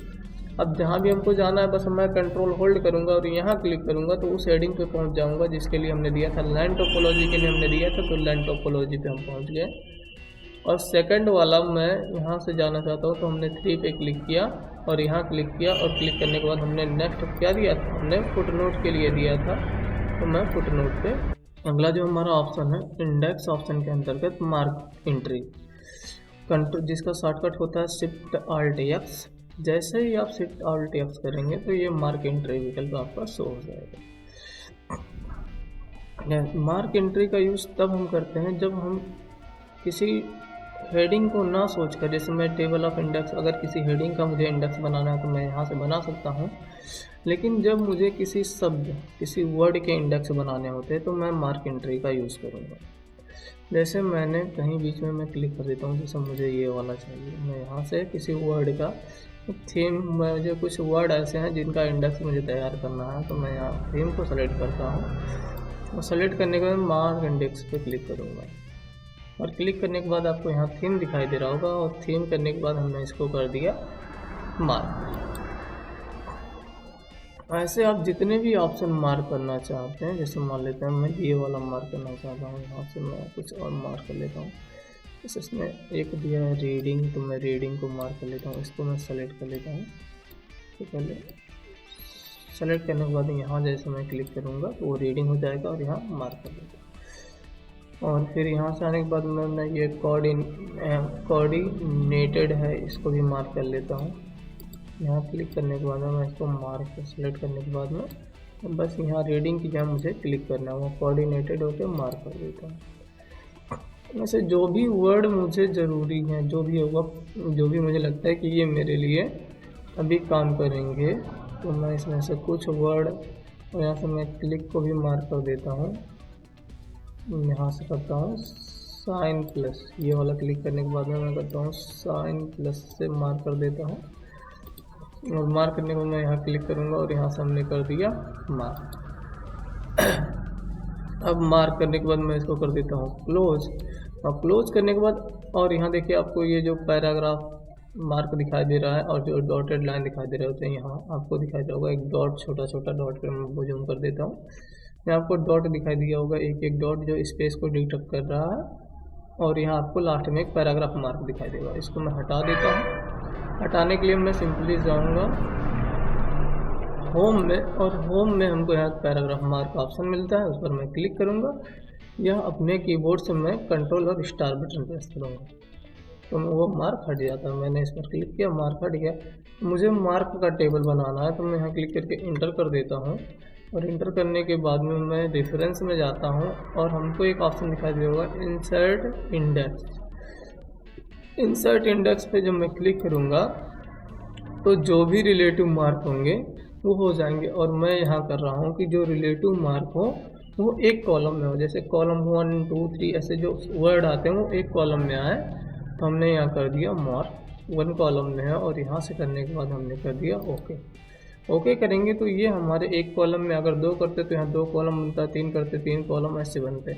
Speaker 1: अब जहाँ भी हमको जाना है बस मैं कंट्रोल होल्ड करूँगा और यहाँ क्लिक करूँगा तो उस हेडिंग पे पहुँच जाऊँगा जिसके लिए हमने दिया था, लाइन टोपोलॉजी के लिए हमने दिया था, तो लाइन टोपोलॉजी पे हम पहुँच गए। और सेकंड वाला मैं यहाँ से जाना चाहता हूँ तो हमने 3 पे क्लिक किया और यहाँ क्लिक किया, और क्लिक करने के बाद हमने नेक्स्ट क्या दिया था, हमने फुटनोट के लिए दिया था, तो मैं फुटनोट पे। अगला जो हमारा ऑप्शन है इंडेक्स ऑप्शन के अंतर्गत मार्क एंट्री कंट्रोल, जिसका शॉर्टकट होता है शिफ्ट ऑल्ट एक्स। जैसे ही आप शिफ्ट ऑल्ट एक्स करेंगे तो ये मार्क एंट्री विकल्प आपका शो हो जाएगा। मार्क एंट्री का यूज़ तब हम करते हैं जब हम किसी हेडिंग को ना सोचकर, जैसे मैं टेबल ऑफ इंडेक्स, अगर किसी हेडिंग का मुझे इंडेक्स बनाना है तो मैं यहाँ से बना सकता हूँ, लेकिन जब मुझे किसी शब्द, किसी वर्ड के इंडेक्स बनाने होते हैं तो मैं मार्क एंट्री का यूज़ करूँगा। जैसे मैंने कहीं बीच में मैं क्लिक कर देता हूँ, जैसे मुझे ये वाला चाहिए, मैं यहाँ से किसी वर्ड का थीम, मुझे कुछ वर्ड ऐसे हैं जिनका इंडेक्स मुझे तैयार करना है, तो मैं यहाँ थीम को सेलेक्ट करता हूँ, और सेलेक्ट करने के बाद मार्क इंडेक्स पे क्लिक करूँगा, और क्लिक करने के बाद आपको यहाँ थीम दिखाई दे रहा होगा, और थीम करने के बाद हमने इसको कर दिया मार्क। ऐसे आप जितने भी ऑप्शन मार्क करना चाहते हैं, जैसे मान लेते हैं मैं ये वाला मार्क करना चाहता हूँ, यहाँ से मैं कुछ और मार्क कर लेता हूँ। जैसे इसमें एक दिया है रीडिंग, तो मैं रीडिंग को मार्क कर लेता हूँ, इसको मैं सेलेक्ट कर लेता हूँ। तो पहले सेलेक्ट करने के बाद यहाँ जैसे मैं क्लिक करूँगा तो वो रीडिंग हो जाएगा, और यहाँ मार्क कर लेता हूँ। और फिर यहाँ से आने के बाद मैं ये कोऑर्डिनेटेड है, इसको भी मार्क कर लेता हूँ। यहाँ क्लिक करने के बाद मैं इसको मार्क सेलेक्ट करने के बाद में बस यहाँ रीडिंग की जगह मुझे क्लिक करना है, वो कोऑर्डिनेटेड होकर मार्क कर देता हूँ। वैसे जो भी वर्ड मुझे ज़रूरी हैं, जो भी होगा, जो भी मुझे लगता है कि ये मेरे लिए अभी काम करेंगे, तो मैं इसमें से कुछ वर्ड, और यहाँ से मैं क्लिक को भी मार्क कर देता हूँ। यहाँ से करता हूँ साइन प्लस, ये वाला क्लिक करने के बाद में मैं करता हूँ साइन प्लस से मार्क कर देता हूँ, और मार्क करने को मैं यहाँ क्लिक करूँगा, और यहाँ से हमने कर दिया मार्क। अब मार्क करने के बाद मैं इसको कर देता हूँ क्लोज, और क्लोज करने के बाद, और यहाँ देखिए आपको ये जो पैराग्राफ मार्क दिखाई दे रहा है और जो डॉटेड लाइन दिखाई दे रहे होते हैं, यहाँ आपको दिखाई दे होगा एक डॉट, छोटा छोटा डॉट कर मैं जूम कर देता हूँ। यहाँ आपको डॉट दिखाई दिया होगा, एक एक डॉट जो स्पेस को डिटेक्ट कर रहा है, और यहाँ आपको लास्ट में एक पैराग्राफ मार्क दिखाई देगा। इसको मैं हटा देता हूँ। हटाने के लिए मैं सिंपली जाऊँगा होम में, और होम में हमको यहाँ पैराग्राफ मार्क ऑप्शन मिलता है, उस पर मैं क्लिक करूँगा। यह अपने कीबोर्ड से मैं कंट्रोल और स्टार बटन प्रेस करूँगा तो वो मार्क हट जाता है। मैंने इस पर क्लिक किया, मार्क हट गया। मुझे मार्क का टेबल बनाना है तो मैं यहाँ क्लिक करके इंटर कर देता हूँ, और इंटर करने के बाद में मैं रेफरेंस में जाता हूँ, और हमको एक ऑप्शन दिखाई दे होगा इंसर्ट इंडेक्स। इंसर्ट इंडेक्स पे जब मैं क्लिक करूँगा तो जो भी रिलेटिव मार्क होंगे वो हो जाएंगे, और मैं यहाँ कर रहा हूँ कि जो रिलेटिव मार्क हो वो एक कॉलम में हो। जैसे कॉलम 1, 2, 3 ऐसे जो वर्ड आते हैं वो एक कॉलम में आए, तो हमने यहाँ कर दिया मार्क 1 कॉलम में है, और यहाँ से करने के बाद हमने कर दिया ओके। ओके करेंगे तो ये हमारे एक कॉलम में अगर 2 करते तो यहाँ 2 कॉलम बनता, 3 करते 3 कॉलम ऐसे बनते।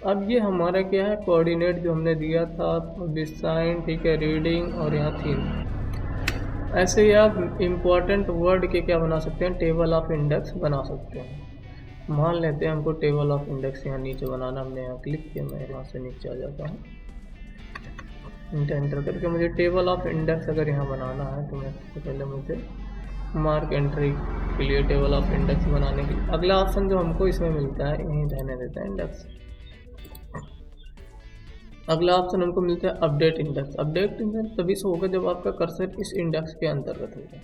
Speaker 1: अब ये हमारा क्या है, कोऑर्डिनेट जो हमने दिया था, डिसाइन, ठीक है, रीडिंग, और यहाँ थीम। ऐसे ही आप इम्पॉर्टेंट वर्ड के क्या बना सकते हैं, टेबल ऑफ इंडेक्स बना सकते हैं। मान लेते हैं हमको टेबल ऑफ इंडेक्स यहाँ नीचे बनाना, हमने यहाँ क्लिक किया, मैं यहाँ से नीचे आ जाता हूँ, एंटर करके मुझे टेबल ऑफ इंडेक्स अगर यहाँ बनाना है तो मैं सबसे पहले मुझे मार्क एंट्री के लिए, टेबल ऑफ इंडेक्स बनाने के लिए। अगला ऑप्शन जो हमको इसमें मिलता है, यहीं रहने देते हैं इंडेक्स। अगला ऑप्शन हमको मिलता है अपडेट इंडेक्स। अपडेट इंडेक्स तभी से होगा जब आपका कर्सर इस इंडेक्स के अंतर्गत होगा।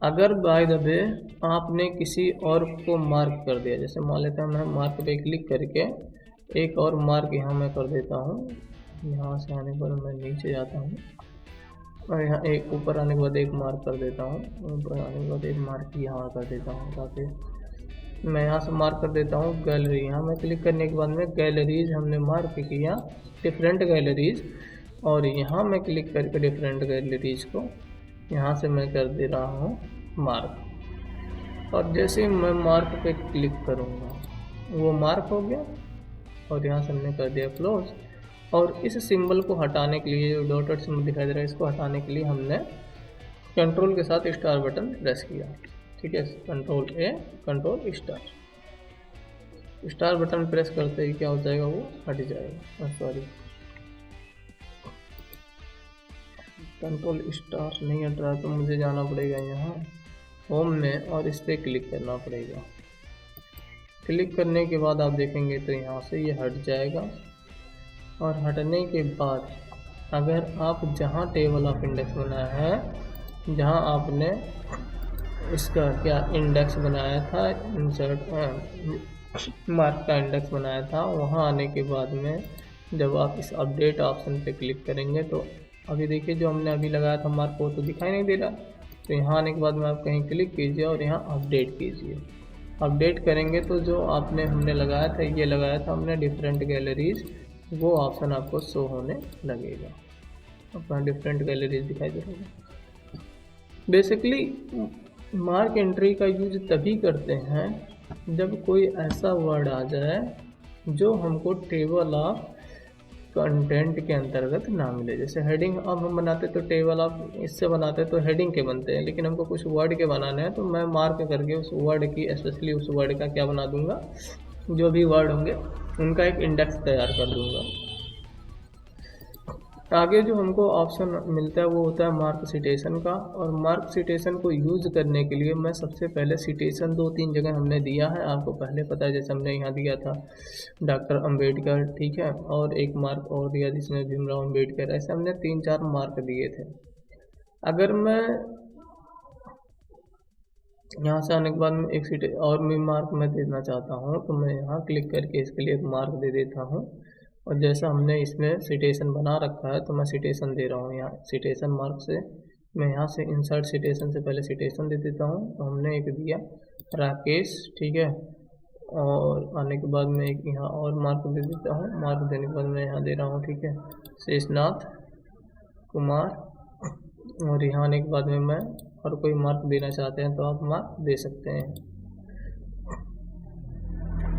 Speaker 1: अगर बाय द वे आपने किसी और को मार्क कर दिया, जैसे मान लेते हैं मैं मार्क पे क्लिक करके एक और मार्क यहाँ मैं कर देता हूँ, यहाँ से आने पर मैं नीचे जाता हूँ और यहाँ एक ऊपर आने के बाद एक मार्क कर देता हूँ, ऊपर आने के बाद एक मार्क यहाँ कर देता हूँ, ताकि मैं यहाँ से मार्क कर देता हूँ गैलरी। यहाँ मैं क्लिक करने के बाद में गैलरीज हमने मार्क किया, डिफरेंट गैलरीज, और यहाँ मैं क्लिक करके डिफरेंट गैलरीज को यहाँ से मैं कर दे रहा हूँ मार्क। और जैसे मैं मार्क पे क्लिक करूँगा वो मार्क हो गया और यहाँ से हमने कर दिया क्लोज। और इस सिंबल को हटाने के लिए, जो डॉटेड सिंबल दिखाई दे रहा है, इसको हटाने के लिए हमने कंट्रोल के साथ स्टार बटन प्रेस किया। ठीक है, कंट्रोल ए, कंट्रोल स्टार बटन प्रेस करते ही क्या हो जाएगा, वो हट जाएगा। सॉरी, कंट्रोल स्टार नहीं हट रहा, तो मुझे जाना पड़ेगा यहाँ होम में और इस पर क्लिक करना पड़ेगा। क्लिक करने के बाद आप देखेंगे तो यहाँ से ये हट जाएगा। और हटने के बाद अगर आप जहाँ टेबल ऑफ इंडेक्स बनाया है, जहाँ आपने इसका क्या इंडेक्स बनाया था, इंसर्ट मार्क का इंडेक्स बनाया था, वहाँ आने के बाद में जब आप इस अपडेट ऑप्शन पे क्लिक करेंगे तो अभी देखिए जो हमने अभी लगाया था मार्क वो तो दिखाई नहीं दे रहा। तो यहाँ आने के बाद में आप कहीं क्लिक कीजिए और यहाँ अपडेट कीजिए। अपडेट करेंगे तो जो आपने हमने लगाया था, ये लगाया था हमने डिफरेंट गैलरीज, वो ऑप्शन आपको शो होने लगेगा। अपना डिफरेंट गैलरीज दिखाई दे रहा है। बेसिकली मार्क एंट्री का यूज तभी करते हैं जब कोई ऐसा वर्ड आ जाए जो हमको टेबल ऑफ कंटेंट के अंतर्गत ना मिले। जैसे हेडिंग अब हम बनाते तो टेबल ऑफ इससे बनाते तो हेडिंग के बनते हैं, लेकिन हमको कुछ वर्ड के बनाने हैं तो मैं मार्क करके उस वर्ड की, स्पेशली उस वर्ड का क्या बना दूंगा, जो भी वर्ड होंगे उनका एक इंडेक्स तैयार कर दूंगा। आगे जो हमको ऑप्शन मिलता है वो होता है मार्क सिटेशन का। और मार्क सिटेशन को यूज़ करने के लिए मैं सबसे पहले सिटेशन 2-3 जगह हमने दिया है, आपको पहले पता है। जैसे हमने यहाँ दिया था डॉक्टर अंबेडकर, ठीक है, और एक मार्क और दिया जिसमें भीमराव अंबेडकर। ऐसे हमने 3-4 मार्क दिए थे। अगर मैं यहाँ से आने के बाद में एक और भी मार्क मैं देना चाहता हूँ तो मैं यहाँ क्लिक करके इसके लिए एक मार्क दे देता हूँ। और जैसा हमने इसमें सिटेशन बना रखा है तो मैं सिटेशन दे रहा हूँ। यहाँ सिटेशन मार्क से मैं यहाँ से इंसर्ट सिटेशन से पहले सिटेशन दे देता हूँ। तो हमने एक दिया राकेश, ठीक है, और आने के बाद में एक यहाँ और मार्क दे देता हूँ। मार्क देने के बाद मैं यहाँ दे रहा हूँ, ठीक है, शेषनाथ कुमार। और यहाँ आने के बाद में मैं और कोई मार्क देना चाहते हैं तो आप मार्क दे सकते हैं।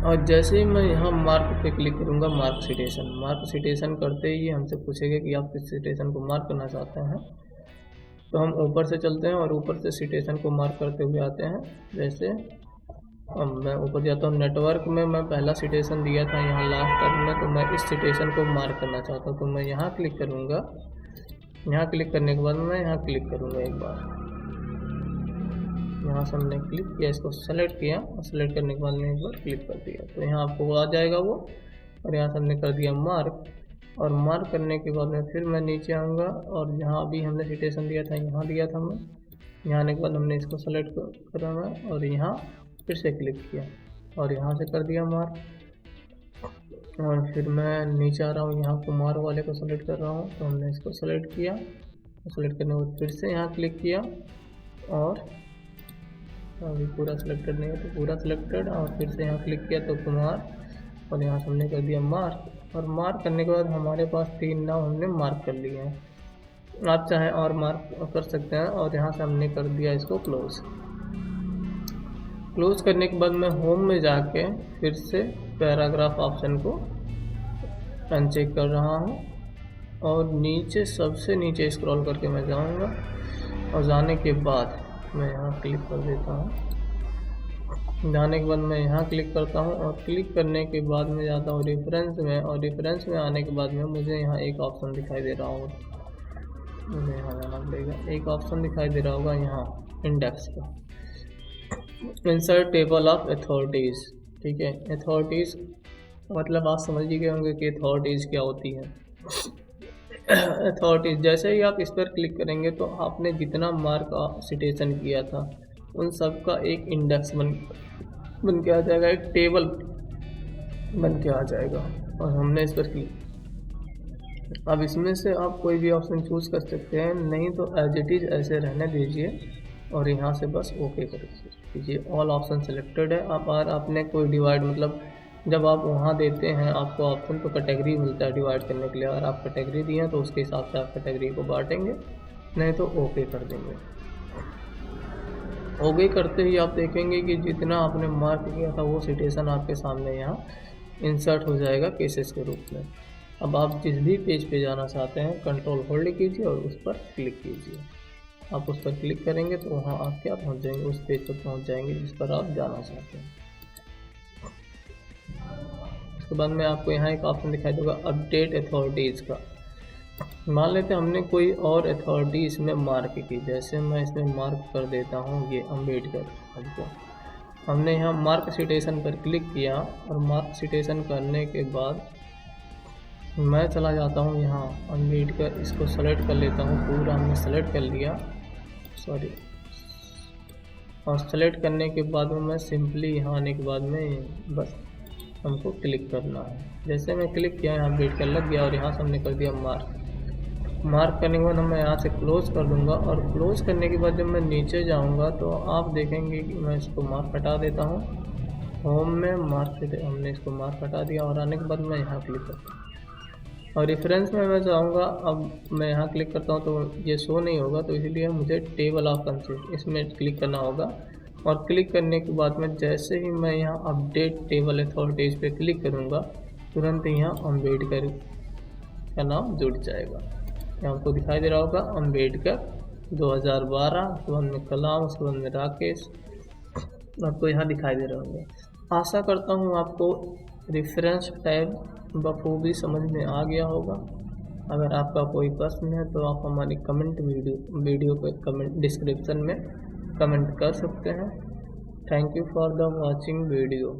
Speaker 1: और जैसे ही मैं यहाँ मार्क पे क्लिक करूँगा, मार्क सिटेशन करते ही हमसे पूछेगा कि आप किस सिटेशन को मार्क करना चाहते हैं। तो हम ऊपर से चलते हैं और ऊपर से सिटेशन को मार्क करते हुए आते हैं। जैसे अब मैं ऊपर जाता हूँ, नेटवर्क में मैं पहला सिटेशन दिया था यहाँ लास्ट टर्म में, तो मैं इस सिटेशन को मार्क करना चाहता हूँ। तो मैं यहाँ क्लिक करूँगा। यहाँ क्लिक करने के बाद मैं यहाँ क्लिक करूँगा एक बार। यहाँ से हमने क्लिक किया, इसको सेलेक्ट किया और सेलेक्ट करने के बाद में एक बार क्लिक कर दिया तो यहाँ आपको आ जाएगा वो। और यहाँ से हमने कर दिया मार्क। और मार्क करने के बाद में फिर मैं नीचे आऊँगा और जहाँ अभी हमने सिटेशन दिया था यहाँ दिया था मैं। यहाँ आने के बाद हमने इसको सेलेक्ट करना और यहाँ फिर से क्लिक किया और यहाँ से कर दिया मार्क। और फिर मैं नीचे आ रहा हूँ, यहाँ कुमार वाले को सेलेक्ट कर रहा हूँ तो हमने इसको सेलेक्ट किया। सेलेक्ट करने के बाद फिर से यहाँ क्लिक किया और अभी पूरा सिलेक्टेड नहीं है तो पूरा सिलेक्टेड, और फिर से यहाँ क्लिक किया तो कुमार और यहाँ से हमने कर दिया मार्क। और मार्क करने के बाद हमारे पास 3 नाम हमने मार्क कर लिए हैं। आप चाहें और मार्क कर सकते हैं। और यहाँ से हमने कर दिया इसको क्लोज। क्लोज करने के बाद मैं होम में जाके फिर से पैराग्राफ ऑप्शन को अनचेक कर रहा हूँ और नीचे सबसे नीचे स्क्रॉल करके मैं जाऊँगा। और जाने के बाद मैं यहाँ क्लिक कर देता हूँ। जाने के बाद मैं यहाँ क्लिक करता हूँ और क्लिक करने के बाद मैं जाता हूँ रेफरेंस में। और रेफरेंस में आने के बाद में मुझे यहाँ एक ऑप्शन दिखाई दे रहा होगा, मुझे यहाँ जाना पड़ेगा। एक ऑप्शन दिखाई दे रहा होगा यहाँ इंडेक्स का। Insert table of authorities. ठीक है, अथॉरिटीज़ मतलब आप समझ ही गए होंगे कि अथॉरिटीज़ क्या होती है। अथॉरिटीज़ जैसे ही आप इस पर क्लिक करेंगे तो आपने जितना मार्क सिटेशन किया था उन सब का एक इंडेक्स बन के आ जाएगा, एक टेबल बन के आ जाएगा। और हमने इस पर क्लिक, अब इसमें से आप कोई भी ऑप्शन चूज़ कर सकते हैं, नहीं तो एज इट इज़ ऐसे रहने दीजिए और यहाँ से बस ओके कर दीजिए। ऑल ऑप्शन सेलेक्टेड है। अब अगर आपने कोई डिवाइड मतलब जब आप वहाँ देते हैं आपको ऑप्शन तो कैटेगरी मिलता है डिवाइड करने के लिए, अगर आप कैटेगरी दिए हैं तो उसके हिसाब से आप कैटेगरी को बांटेंगे, नहीं तो ओके कर देंगे। ओके करते ही आप देखेंगे कि जितना आपने मार्क किया था वो सिटेशन आपके सामने यहाँ इंसर्ट हो जाएगा केसेस के रूप में। अब आप जिस भी पेज पे जाना चाहते हैं कंट्रोल होल्ड कीजिए और उस पर क्लिक कीजिए। आप उस पर क्लिक करेंगे तो वहाँ आप क्या पहुँच जाएंगे, उस पेज पर पहुँच जाएंगे जिस पर आप जाना चाहते हैं। उसके बाद में आपको यहाँ एक ऑप्शन दिखाई देगा अपडेट अथॉरिटीज़ का। मान लेते हैं हमने कोई और अथॉरिटी इसमें मार्क की, जैसे मैं इसमें मार्क कर देता हूँ ये अम्बेडकर। हमको हमने यहाँ मार्क सिटेशन पर क्लिक किया और मार्क सिटेशन करने के बाद मैं चला जाता हूँ यहाँ अम्बेडकर, इसको सेलेक्ट कर लेता हूँ, पूरा हमने सेलेक्ट कर लिया, सॉरी। और सेलेक्ट करने के बाद में मैं सिंपली यहाँ आने के बाद में बस हमको क्लिक करना है। जैसे मैं क्लिक किया यहाँ अम्बेडकर लग गया और यहाँ से हमने कर दिया मार्क करने के बाद मैं यहाँ से क्लोज़ कर दूँगा। और क्लोज़ करने के बाद जब मैं नीचे जाऊँगा तो आप देखेंगे कि मैं इसको मार्क हटा देता हूँ, होम में मार्क हमने इसको मार्क हटा दिया और आने के बाद मैं यहाँ क्लिक करता हूँ और रेफरेंस में मैं जाऊँगा। अब मैं यहाँ क्लिक करता हूँ तो ये शो नहीं होगा, तो इसलिए मुझे टेबल ऑफ कंसेप्ट इसमें क्लिक करना होगा। और क्लिक करने के बाद में जैसे ही मैं यहाँ अपडेट टेबल अथॉरिटीज़ पे क्लिक करूँगा तुरंत यहाँ अम्बेडकर का नाम जुड़ जाएगा। यहाँ आपको दिखाई दे रहा होगा अम्बेडकर 2012, उसके बाद में कलाम, उसके बाद में राकेश, आपको यहाँ दिखाई दे रहा होगा। आशा करता हूँ आपको रेफरेंस टैब बखूबी समझ में आ गया होगा। अगर आपका कोई प्रश्न है तो आप हमारी कमेंट वीडियो पे कमेंट डिस्क्रिप्शन में कमेंट कर सकते हैं। Thank you for the watching video.